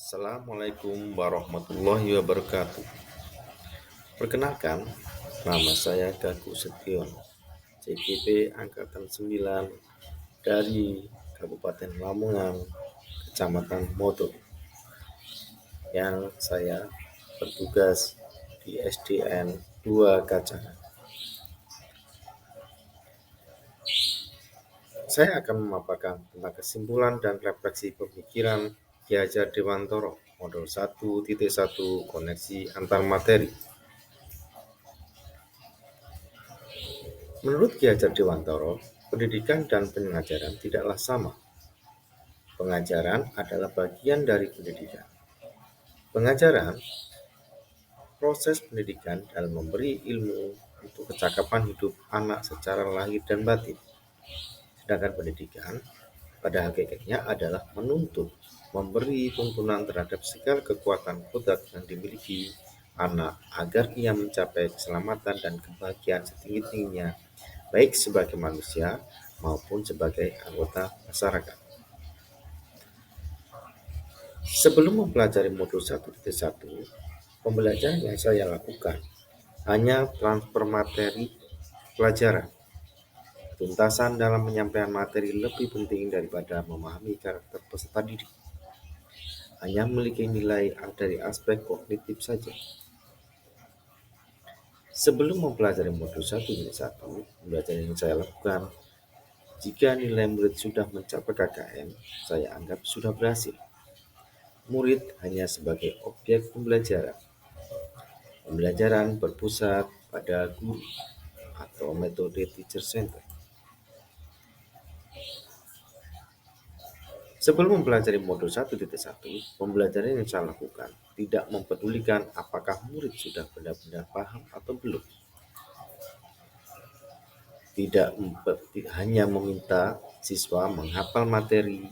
Assalamualaikum warahmatullahi wabarakatuh. Perkenalkan, nama saya Gaku Setion, CGP Angkatan 9 dari Kabupaten Lamongan, Kecamatan Modo, yang saya bertugas di SDN 2 Kacangan. Saya akan memaparkan tentang kesimpulan dan refleksi pemikiran Ki Hajar Dewantoro, Modul 1.1 Koneksi Antar Materi. Menurut Ki Hajar Dewantoro, pendidikan dan pengajaran tidaklah sama. Pengajaran adalah bagian dari pendidikan. Pengajaran, proses pendidikan dalam memberi ilmu untuk kecakapan hidup anak secara lahir dan batin. Sedangkan pendidikan pada hakikatnya adalah menuntut, memberi tuntunan terhadap segala kekuatan kodrat yang dimiliki anak agar ia mencapai keselamatan dan kebahagiaan setinggi-tingginya, baik sebagai manusia maupun sebagai anggota masyarakat. Sebelum mempelajari modul 1.1, pembelajaran yang saya lakukan hanya transfer materi pelajaran. Tuntasan dalam menyampaikan materi lebih penting daripada memahami karakter peserta didik. Hanya memiliki nilai dari aspek kognitif saja. Sebelum mempelajari modul 1.1, pembelajaran yang saya lakukan, jika nilai murid sudah mencapai KKM, saya anggap sudah berhasil. Murid hanya sebagai objek pembelajaran. Pembelajaran berpusat pada guru atau metode teacher center. Sebelum mempelajari modul 1.1, pembelajaran yang saya lakukan tidak mempedulikan apakah murid sudah benar-benar paham atau belum. Tidak hanya meminta siswa menghafal materi,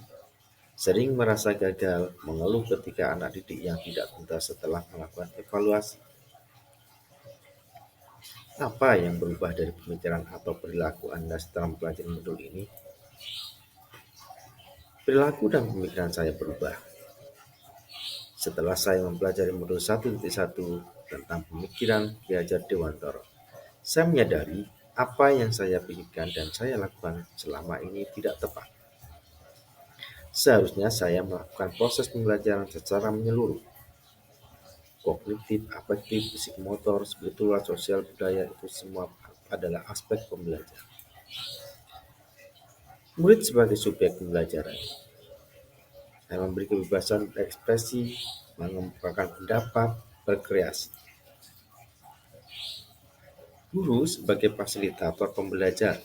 sering merasa gagal, mengeluh ketika anak didik yang tidak tuntas setelah melakukan evaluasi. Apa yang berubah dari pemikiran atau perilaku Anda setelah mempelajari modul ini? Perilaku dan pemikiran saya berubah. Setelah saya mempelajari modul 1.1 tentang pemikiran Ki Hajar Dewantoro, saya menyadari apa yang saya pikirkan dan saya lakukan selama ini tidak tepat. Seharusnya saya melakukan proses pembelajaran secara menyeluruh. Kognitif, afektif, psikomotor, spiritual, sosial, budaya, itu semua adalah aspek pembelajaran. Murid sebagai subjek pembelajaran. Saya memberi kebebasan berekspresi, mengembangkan pendapat, berkreasi. Guru sebagai fasilitator pembelajaran.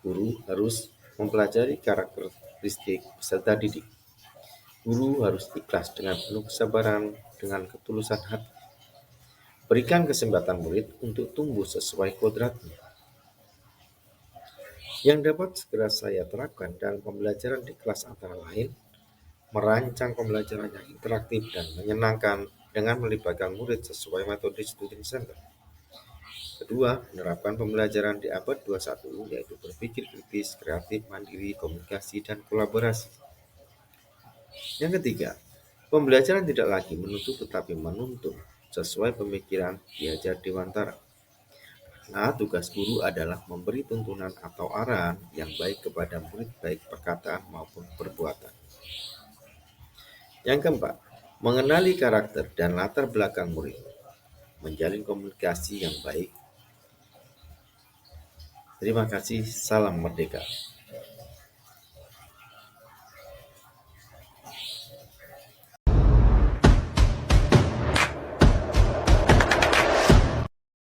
Guru harus mempelajari karakteristik peserta didik. Guru harus ikhlas dengan penuh kesabaran, dengan ketulusan hati. Berikan kesempatan murid untuk tumbuh sesuai kodratnya. Yang dapat segera saya terapkan dalam pembelajaran di kelas antara lain, merancang pembelajaran yang interaktif dan menyenangkan dengan melibatkan murid sesuai metode student center. Kedua, menerapkan pembelajaran di abad 21, yaitu berpikir kritis, kreatif, mandiri, komunikasi, dan kolaborasi. Yang ketiga, pembelajaran tidak lagi menuntut tetapi menuntun sesuai pemikiran Ki Hajar Dewantara. Nah, tugas guru adalah memberi tuntunan atau arahan yang baik kepada murid baik perkataan maupun perbuatan. Yang keempat, mengenali karakter dan latar belakang murid, menjalin komunikasi yang baik. Terima kasih, salam merdeka.